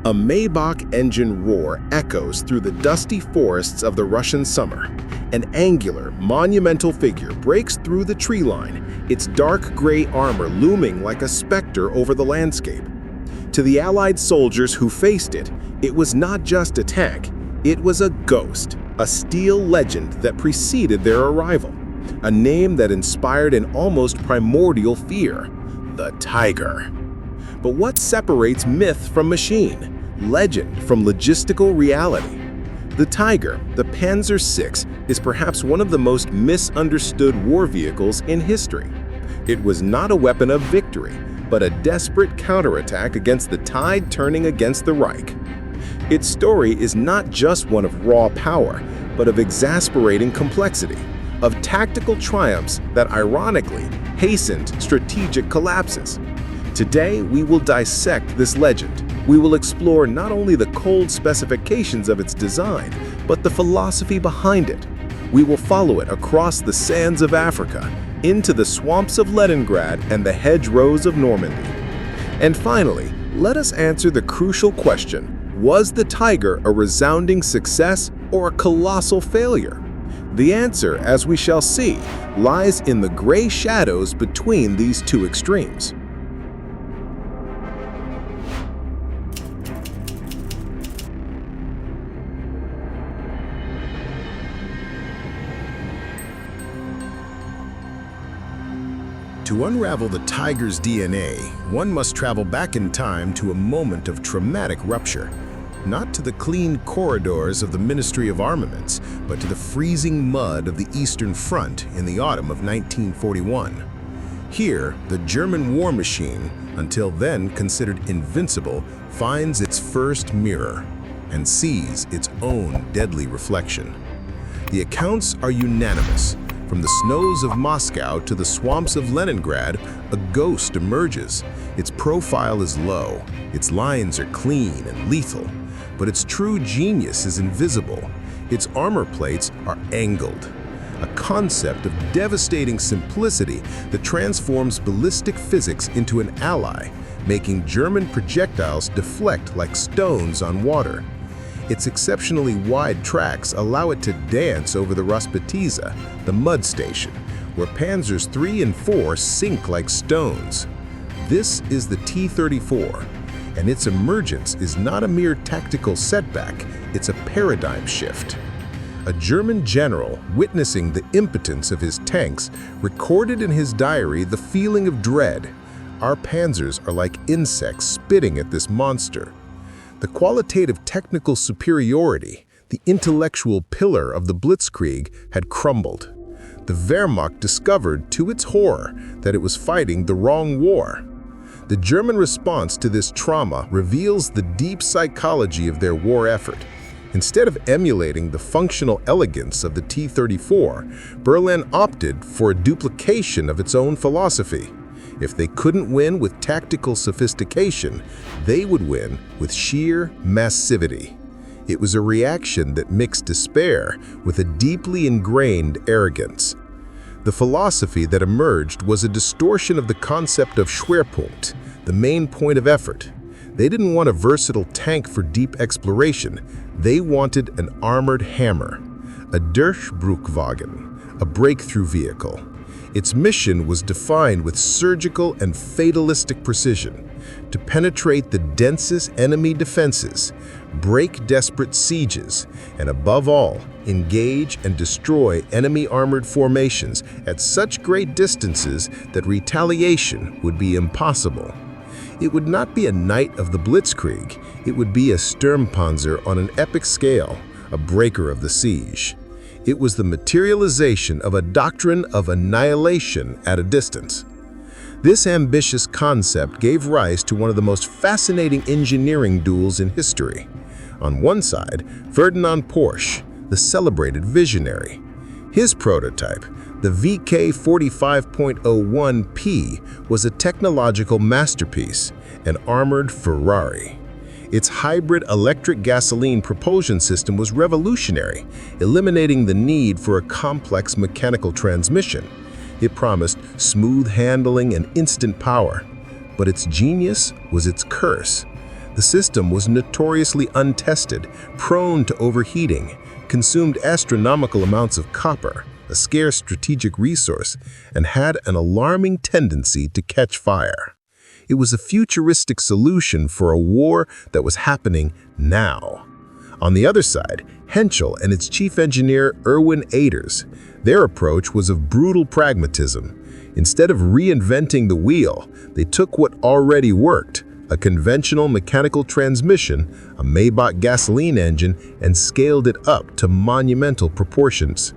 A Maybach engine roar echoes through the dusty forests of the Russian summer. An angular, monumental figure breaks through the tree line, its dark gray armor looming like a specter over the landscape. To the Allied soldiers who faced it, it was not just a tank, it was a ghost, a steel legend that preceded their arrival, a name that inspired an almost primordial fear: the Tiger. But what separates myth from machine, legend from logistical reality? The Tiger, the Panzer VI, is perhaps one of the most misunderstood war vehicles in history. It was not a weapon of victory, but a desperate counterattack against the tide turning against the Reich. Its story is not just one of raw power, but of exasperating complexity, of tactical triumphs that ironically hastened strategic collapses. Today, we will dissect this legend. We will explore not only the cold specifications of its design, but the philosophy behind it. We will follow it across the sands of Africa, into the swamps of Leningrad and the hedgerows of Normandy. And finally, let us answer the crucial question: was the Tiger a resounding success or a colossal failure? The answer, as we shall see, lies in the gray shadows between these two extremes. To unravel the Tiger's DNA, one must travel back in time to a moment of traumatic rupture. Not to the clean corridors of the Ministry of Armaments, but to the freezing mud of the Eastern Front in the autumn of 1941. Here, the German war machine, until then considered invincible, finds its first mirror and sees its own deadly reflection. The accounts are unanimous. From the snows of Moscow to the swamps of Leningrad, a ghost emerges. Its profile is low, its lines are clean and lethal, but its true genius is invisible. Its armor plates are angled, a concept of devastating simplicity that transforms ballistic physics into an ally, making German projectiles deflect like stones on water. Its exceptionally wide tracks allow it to dance over the Rasputiza, the mud station, where Panzers III and IV sink like stones. This is the T-34, and its emergence is not a mere tactical setback, it's a paradigm shift. A German general, witnessing the impotence of his tanks, recorded in his diary the feeling of dread. Our panzers are like insects spitting at this monster. The qualitative technical superiority, the intellectual pillar of the Blitzkrieg, had crumbled. The Wehrmacht discovered, to its horror, that it was fighting the wrong war. The German response to this trauma reveals the deep psychology of their war effort. Instead of emulating the functional elegance of the T-34, Berlin opted for a duplication of its own philosophy. If they couldn't win with tactical sophistication, they would win with sheer massivity. It was a reaction that mixed despair with a deeply ingrained arrogance. The philosophy that emerged was a distortion of the concept of Schwerpunkt, the main point of effort. They didn't want a versatile tank for deep exploration. They wanted an armored hammer, a Durchbruchwagen, a breakthrough vehicle. Its mission was defined with surgical and fatalistic precision: to penetrate the densest enemy defenses, break desperate sieges, and above all, engage and destroy enemy armored formations at such great distances that retaliation would be impossible. It would not be a knight of the Blitzkrieg, it would be a Sturmpanzer on an epic scale, a breaker of the siege. It was the materialization of a doctrine of annihilation at a distance. This ambitious concept gave rise to one of the most fascinating engineering duels in history. On one side, Ferdinand Porsche, the celebrated visionary. His prototype, the VK 45.01P, was a technological masterpiece, an armored Ferrari. Its hybrid electric gasoline propulsion system was revolutionary, eliminating the need for a complex mechanical transmission. It promised smooth handling and instant power, but its genius was its curse. The system was notoriously untested, prone to overheating, consumed astronomical amounts of copper, a scarce strategic resource, and had an alarming tendency to catch fire. It was a futuristic solution for a war that was happening now. On the other side, Henschel and its chief engineer Erwin Aders, their approach was of brutal pragmatism. Instead of reinventing the wheel, they took what already worked, a conventional mechanical transmission, a Maybach gasoline engine, and scaled it up to monumental proportions.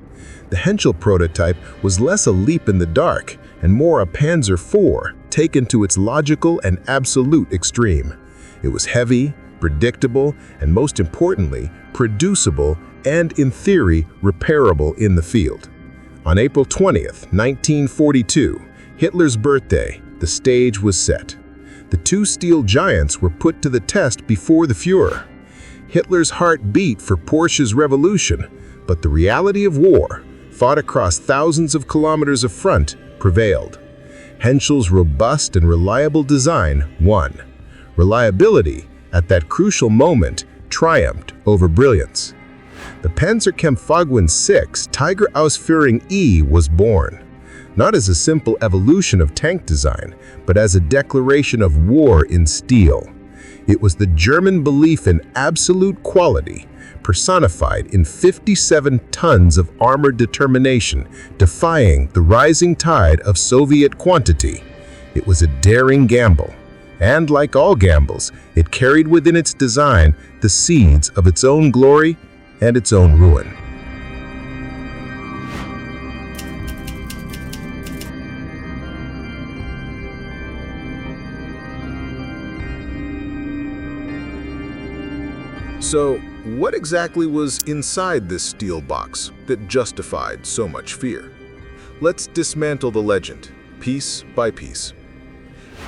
The Henschel prototype was less a leap in the dark and more a Panzer IV taken to its logical and absolute extreme. It was heavy, predictable, and most importantly, producible and, in theory, repairable in the field. On April 20th, 1942, Hitler's birthday, the stage was set. The two steel giants were put to the test before the Führer. Hitler's heart beat for Porsche's revolution, but the reality of war, fought across thousands of kilometers of front, prevailed. Henschel's robust and reliable design won. Reliability, at that crucial moment, triumphed over brilliance. The Panzerkampfwagen VI Tiger I was born, not as a simple evolution of tank design, but as a declaration of war in steel. It was the German belief in absolute quality, personified in 57 tons of armored determination, defying the rising tide of Soviet quantity. It was a daring gamble, and like all gambles, it carried within its design the seeds of its own glory and its own ruin. So, what exactly was inside this steel box that justified so much fear? Let's dismantle the legend, piece by piece.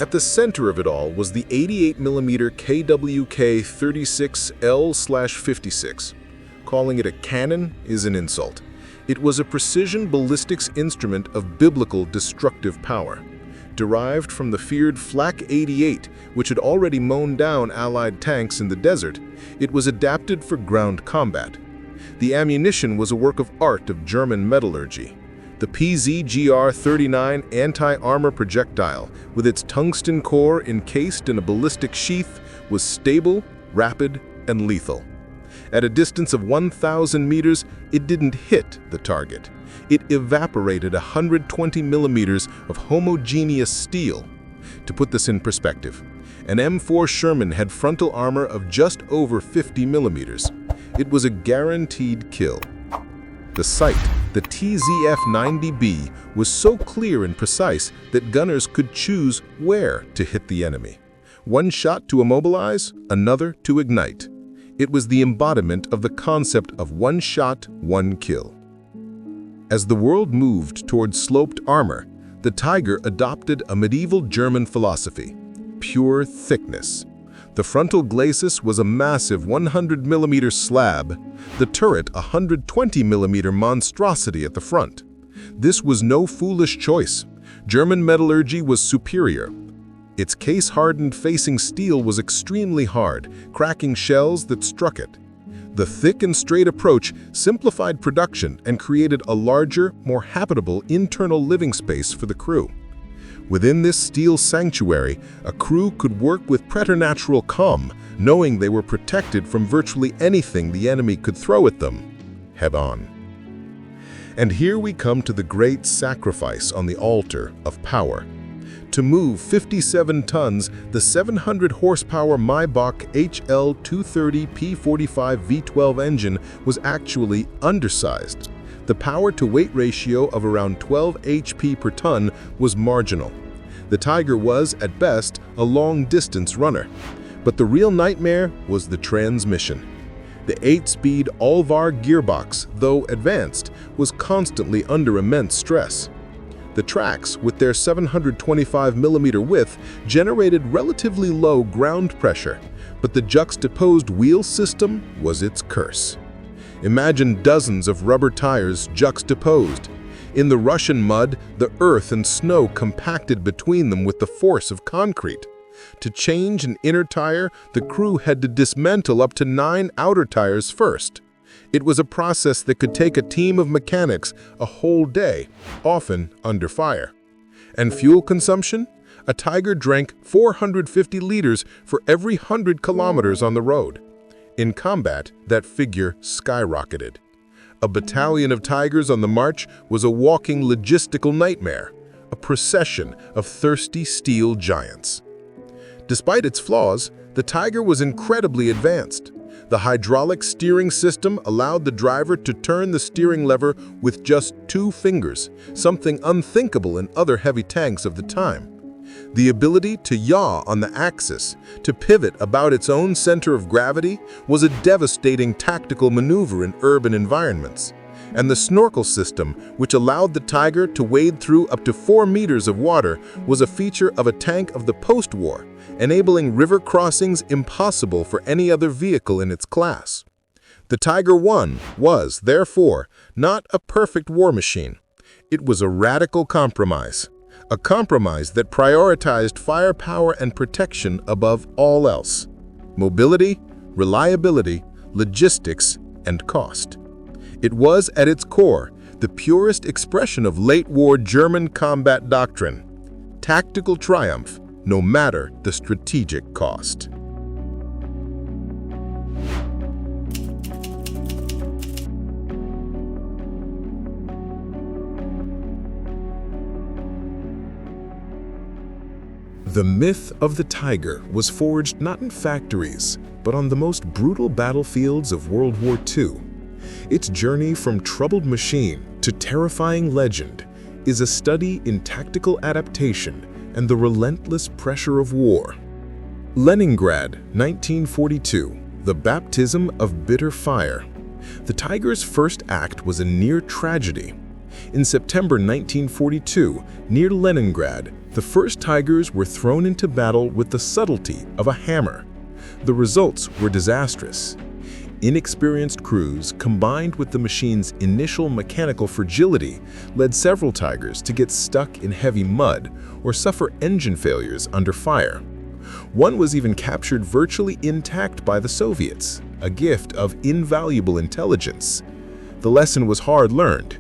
At the center of it all was the 88mm KWK 36L/56. Calling it a cannon is an insult. It was a precision ballistics instrument of biblical destructive power. Derived from the feared Flak 88, which had already mown down Allied tanks in the desert, it was adapted for ground combat. The ammunition was a work of art of German metallurgy. The PZGR-39 anti-armor projectile, with its tungsten core encased in a ballistic sheath, was stable, rapid, and lethal. At a distance of 1,000 meters, it didn't hit the target. It evaporated 120 millimeters of homogeneous steel. To put this in perspective, an M4 Sherman had frontal armor of just over 50 millimeters. It was a guaranteed kill. The sight, the TZF-90B, was so clear and precise that gunners could choose where to hit the enemy. One shot to immobilize, another to ignite. It was the embodiment of the concept of one shot, one kill. As the world moved towards sloped armor, the Tiger adopted a medieval German philosophy: pure thickness. The frontal glacis was a massive 100mm slab, the turret a 120mm monstrosity at the front. This was no foolish choice. German metallurgy was superior. Its case-hardened facing steel was extremely hard, cracking shells that struck it. The thick and straight approach simplified production and created a larger, more habitable internal living space for the crew. Within this steel sanctuary, a crew could work with preternatural calm, knowing they were protected from virtually anything the enemy could throw at them, head-on. And here we come to the great sacrifice on the altar of power. To move 57 tons, the 700-horsepower Maybach HL230 P45 V12 engine was actually undersized. The power-to-weight ratio of around 12 HP per ton was marginal. The Tiger was, at best, a long-distance runner. But the real nightmare was the transmission. The 8-speed Alvar gearbox, though advanced, was constantly under immense stress. The tracks, with their 725mm width, generated relatively low ground pressure, but the juxtaposed wheel system was its curse. Imagine dozens of rubber tires juxtaposed. In the Russian mud, the earth and snow compacted between them with the force of concrete. To change an inner tire, the crew had to dismantle up to 9 outer tires first. It was a process that could take a team of mechanics a whole day, often under fire. And fuel consumption? A Tiger drank 450 liters for every 100 kilometers on the road. In combat, that figure skyrocketed. A battalion of Tigers on the march was a walking logistical nightmare, a procession of thirsty steel giants. Despite its flaws, the Tiger was incredibly advanced. The hydraulic steering system allowed the driver to turn the steering lever with just 2 fingers, something unthinkable in other heavy tanks of the time. The ability to yaw on the axis, to pivot about its own center of gravity, was a devastating tactical maneuver in urban environments. And the snorkel system, which allowed the Tiger to wade through up to 4 meters of water, was a feature of a tank of the post-war, enabling river crossings impossible for any other vehicle in its class. The Tiger I was, therefore, not a perfect war machine. It was a radical compromise. A compromise that prioritized firepower and protection above all else. Mobility, reliability, logistics, and cost. It was, at its core, the purest expression of late-war German combat doctrine. Tactical triumph, no matter the strategic cost. The myth of the Tiger was forged not in factories, but on the most brutal battlefields of World War II. Its journey from troubled machine to terrifying legend is a study in tactical adaptation and the relentless pressure of war. Leningrad, 1942, the baptism of bitter fire. The Tiger's first act was a near tragedy. In September 1942, near Leningrad, the first Tigers were thrown into battle with the subtlety of a hammer. The results were disastrous. Inexperienced crews, combined with the machine's initial mechanical fragility, led several Tigers to get stuck in heavy mud or suffer engine failures under fire. One was even captured virtually intact by the Soviets, a gift of invaluable intelligence. The lesson was hard learned.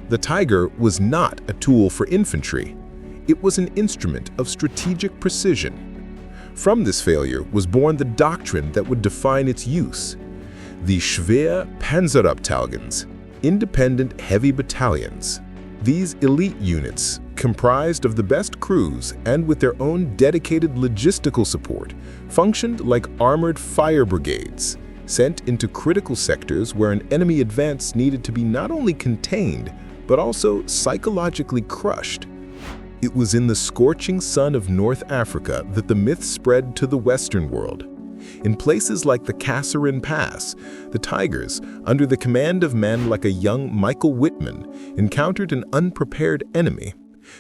The Tiger was not a tool for infantry. It was an instrument of strategic precision. From this failure was born the doctrine that would define its use. The schwere Panzerabteilungen, independent heavy battalions. These elite units, comprised of the best crews and with their own dedicated logistical support, functioned like armored fire brigades, sent into critical sectors where an enemy advance needed to be not only contained, but also psychologically crushed. It was in the scorching sun of North Africa that the myth spread to the Western world. In places like the Kasserine Pass, the Tigers, under the command of men like a young Michael Wittmann, encountered an unprepared enemy.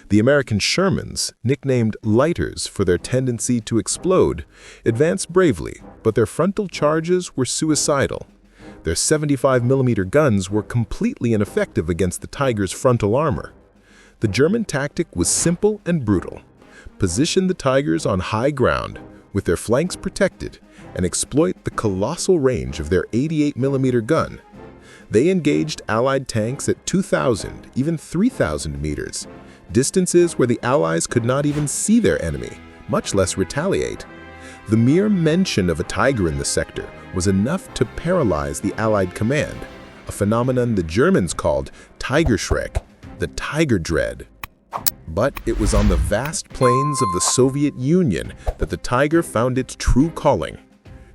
The American Shermans, nicknamed lighters for their tendency to explode, advanced bravely, but their frontal charges were suicidal. Their 75mm guns were completely ineffective against the Tiger's frontal armor. The German tactic was simple and brutal. Position the Tigers on high ground, with their flanks protected, and exploit the colossal range of their 88mm gun. They engaged Allied tanks at 2,000, even 3,000 meters, distances where the Allies could not even see their enemy, much less retaliate. The mere mention of a Tiger in the sector was enough to paralyze the Allied command, a phenomenon the Germans called Tigerschreck, the Tiger Dread. But it was on the vast plains of the Soviet Union that the Tiger found its true calling.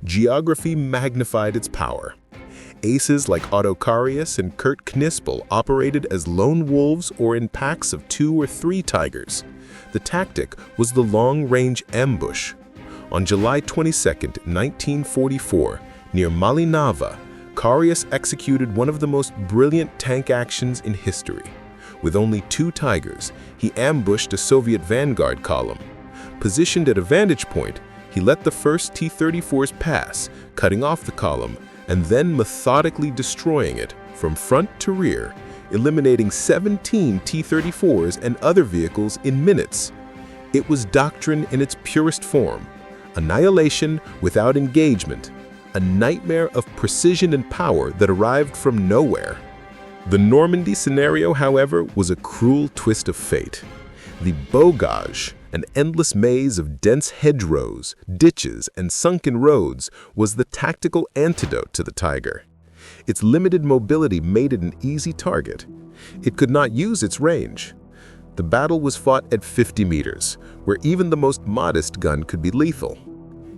Geography magnified its power. Aces like Otto Carius and Kurt Knispel operated as lone wolves or in packs of 2 or 3 Tigers. The tactic was the long-range ambush. On July 22, 1944, near Malinava, Carius executed one of the most brilliant tank actions in history. With only 2 Tigers, he ambushed a Soviet vanguard column. Positioned at a vantage point, he let the first T-34s pass, cutting off the column, and then methodically destroying it from front to rear, eliminating 17 T-34s and other vehicles in minutes. It was doctrine in its purest form, Annihilation without engagement, a nightmare of precision and power that arrived from nowhere. The Normandy scenario, however, was a cruel twist of fate. The bocage, an endless maze of dense hedgerows, ditches, and sunken roads, was the tactical antidote to the Tiger. Its limited mobility made it an easy target. It could not use its range. The battle was fought at 50 meters, where even the most modest gun could be lethal.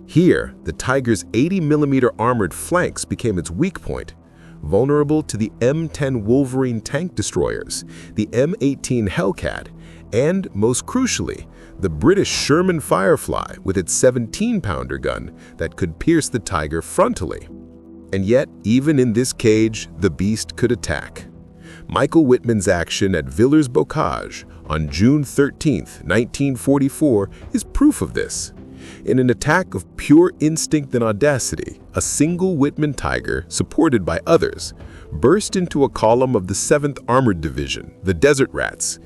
Here, the Tiger's 80mm armored flanks became its weak point, vulnerable to the M10 Wolverine tank destroyers, the M18 Hellcat, and, most crucially, the British Sherman Firefly with its 17-pounder gun that could pierce the Tiger frontally. And yet, even in this cage, the beast could attack. Michael Wittmann's action at Villers-Bocage on June 13, 1944, is proof of this. In an attack of pure instinct and audacity, a single Wittmann Tiger, supported by others, burst into a column of the 7th Armored Division, the Desert Rats.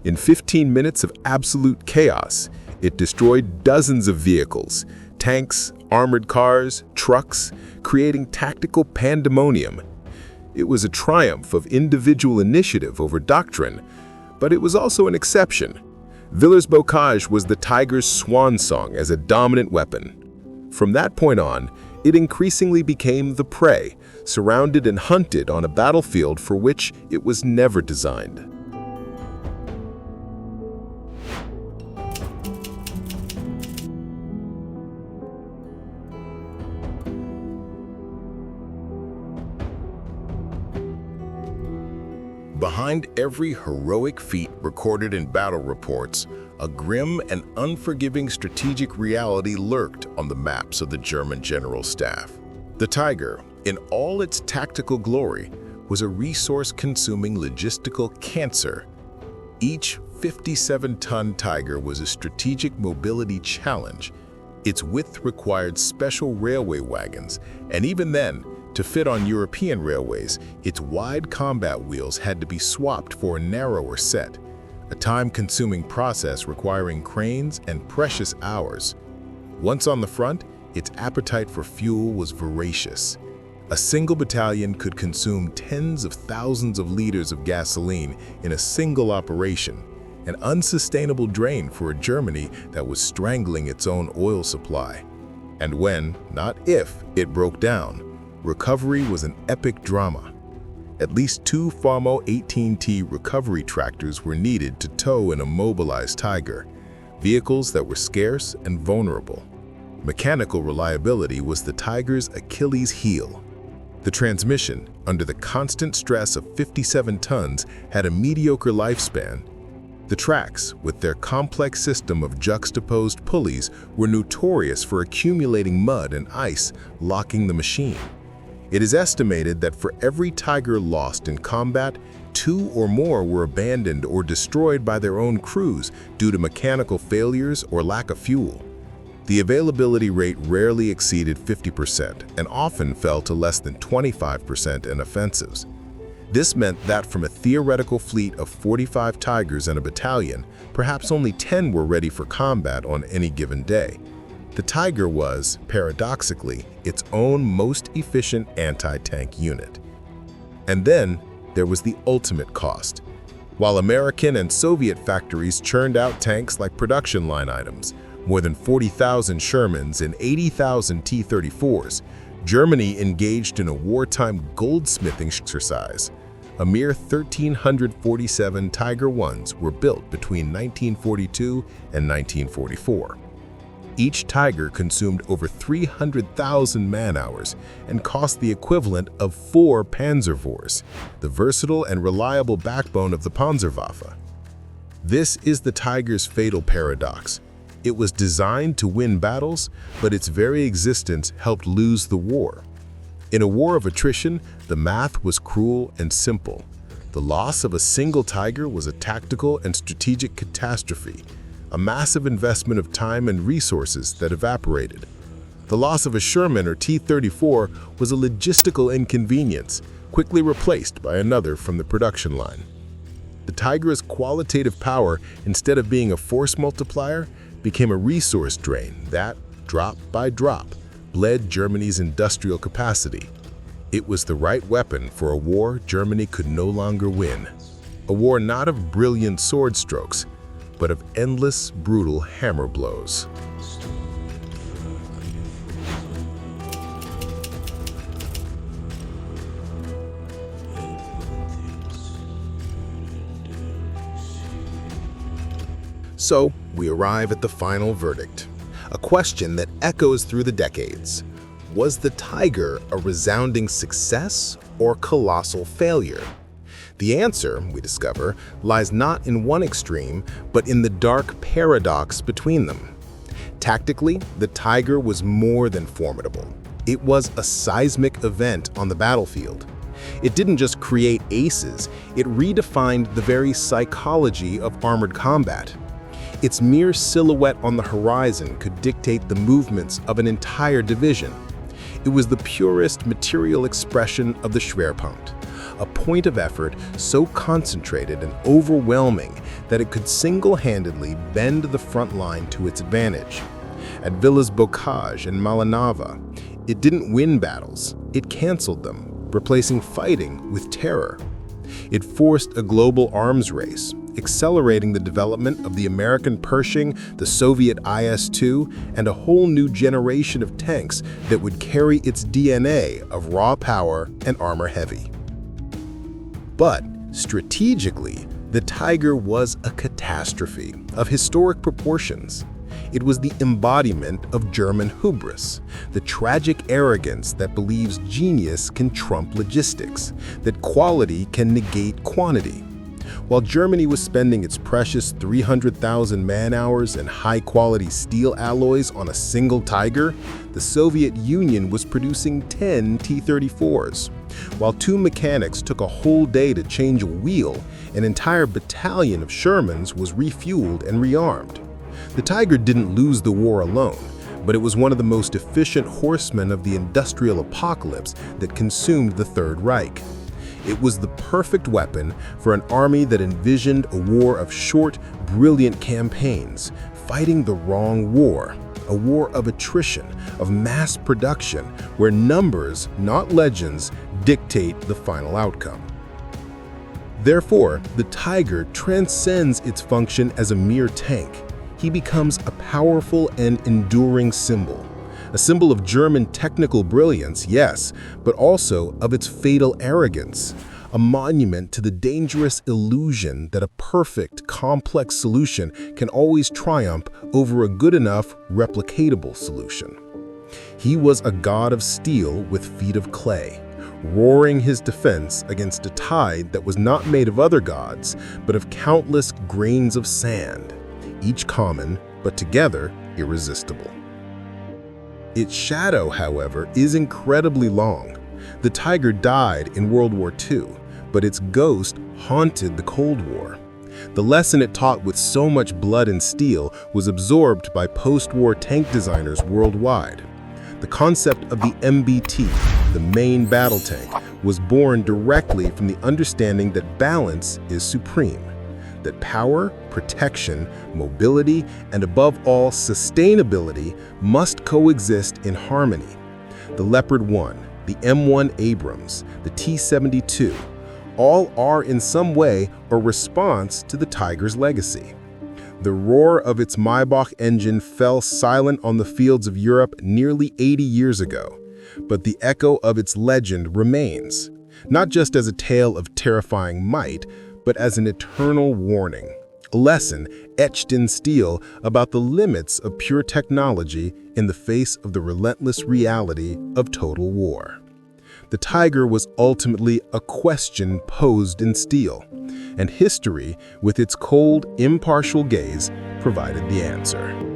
In 15 minutes of absolute chaos, it destroyed dozens of vehicles, tanks, armored cars, trucks, creating tactical pandemonium. It was a triumph of individual initiative over doctrine, but it was also an exception. Villers-Bocage was the Tiger's swan song as a dominant weapon. From that point on, it increasingly became the prey, surrounded and hunted on a battlefield for which it was never designed. Behind every heroic feat recorded in battle reports, a grim and unforgiving strategic reality lurked on the maps of the German General Staff. The Tiger, in all its tactical glory, was a resource-consuming logistical cancer. Each 57-ton Tiger was a strategic mobility challenge. Its width required special railway wagons, and even then, to fit on European railways, its wide combat wheels had to be swapped for a narrower set, a time-consuming process requiring cranes and precious hours. Once on the front, its appetite for fuel was voracious. A single battalion could consume tens of thousands of liters of gasoline in a single operation, an unsustainable drain for a Germany that was strangling its own oil supply. And when, not if, it broke down, recovery was an epic drama. At least 2 FAMO 18T recovery tractors were needed to tow an immobilized Tiger, vehicles that were scarce and vulnerable. Mechanical reliability was the Tiger's Achilles heel. The transmission, under the constant stress of 57 tons, had a mediocre lifespan. The tracks, with their complex system of juxtaposed pulleys, were notorious for accumulating mud and ice, locking the machine. It is estimated that for every Tiger lost in combat, 2 or more were abandoned or destroyed by their own crews due to mechanical failures or lack of fuel. The availability rate rarely exceeded 50% and often fell to less than 25% in offensives. This meant that from a theoretical fleet of 45 Tigers and a battalion, perhaps only 10 were ready for combat on any given day. The Tiger was, paradoxically, its own most efficient anti-tank unit. And then there was the ultimate cost. While American and Soviet factories churned out tanks like production line items, more than 40,000 Shermans and 80,000 T-34s, Germany engaged in a wartime goldsmithing exercise. A mere 1,347 Tiger Is were built between 1942 and 1944. Each Tiger consumed over 300,000 man-hours and cost the equivalent of 4 Panzer IVs, the versatile and reliable backbone of the Panzerwaffe. This is the Tiger's fatal paradox. It was designed to win battles, but its very existence helped lose the war. In a war of attrition, the math was cruel and simple. The loss of a single Tiger was a tactical and strategic catastrophe, a massive investment of time and resources that evaporated. The loss of a Sherman or T-34 was a logistical inconvenience, quickly replaced by another from the production line. The Tiger's qualitative power, instead of being a force multiplier, became a resource drain that, drop by drop, bled Germany's industrial capacity. It was the right weapon for a war Germany could no longer win. A war not of brilliant sword strokes, but of endless, brutal hammer blows. So, we arrive at the final verdict, a question that echoes through the decades. Was the Tiger a resounding success or colossal failure? The answer, we discover, lies not in one extreme, but in the dark paradox between them. Tactically, the Tiger was more than formidable. It was a seismic event on the battlefield. It didn't just create aces, it redefined the very psychology of armored combat. Its mere silhouette on the horizon could dictate the movements of an entire division. It was the purest material expression of the Schwerpunkt, a point of effort so concentrated and overwhelming that it could single-handedly bend the front line to its advantage. At Villas Bocage and Malanava, it didn't win battles, it canceled them, replacing fighting with terror. It forced a global arms race, accelerating the development of the American Pershing, the Soviet IS-2, and a whole new generation of tanks that would carry its DNA of raw power and armor-heavy. But strategically, the Tiger was a catastrophe of historic proportions. It was the embodiment of German hubris, the tragic arrogance that believes genius can trump logistics, that quality can negate quantity. While Germany was spending its precious 300,000 man-hours and high-quality steel alloys on a single Tiger, the Soviet Union was producing 10 T-34s. While 2 mechanics took a whole day to change a wheel, an entire battalion of Shermans was refueled and rearmed. The Tiger didn't lose the war alone, but it was one of the most efficient horsemen of the industrial apocalypse that consumed the Third Reich. It was the perfect weapon for an army that envisioned a war of short, brilliant campaigns, fighting the wrong war, a war of attrition, of mass production, where numbers, not legends, dictate the final outcome. Therefore, the Tiger transcends its function as a mere tank. He becomes a powerful and enduring symbol. A symbol of German technical brilliance, yes, but also of its fatal arrogance. A monument to the dangerous illusion that a perfect, complex solution can always triumph over a good enough, replicatable solution. He was a god of steel with feet of clay, roaring his defense against a tide that was not made of other gods, but of countless grains of sand, each common, but together irresistible. Its shadow, however, is incredibly long. The Tiger died in World War II, but its ghost haunted the Cold War. The lesson it taught with so much blood and steel was absorbed by post-war tank designers worldwide. The concept of the MBT, the main battle tank, was born directly from the understanding that balance is supreme, that power, protection, mobility, and above all, sustainability must coexist in harmony. The Leopard 1, the M1 Abrams, the T-72, all are in some way a response to the Tiger's legacy. The roar of its Maybach engine fell silent on the fields of Europe nearly 80 years ago, but the echo of its legend remains, not just as a tale of terrifying might, but as an eternal warning, a lesson etched in steel about the limits of pure technology in the face of the relentless reality of total war. The Tiger was ultimately a question posed in steel, and history, with its cold, impartial gaze, provided the answer.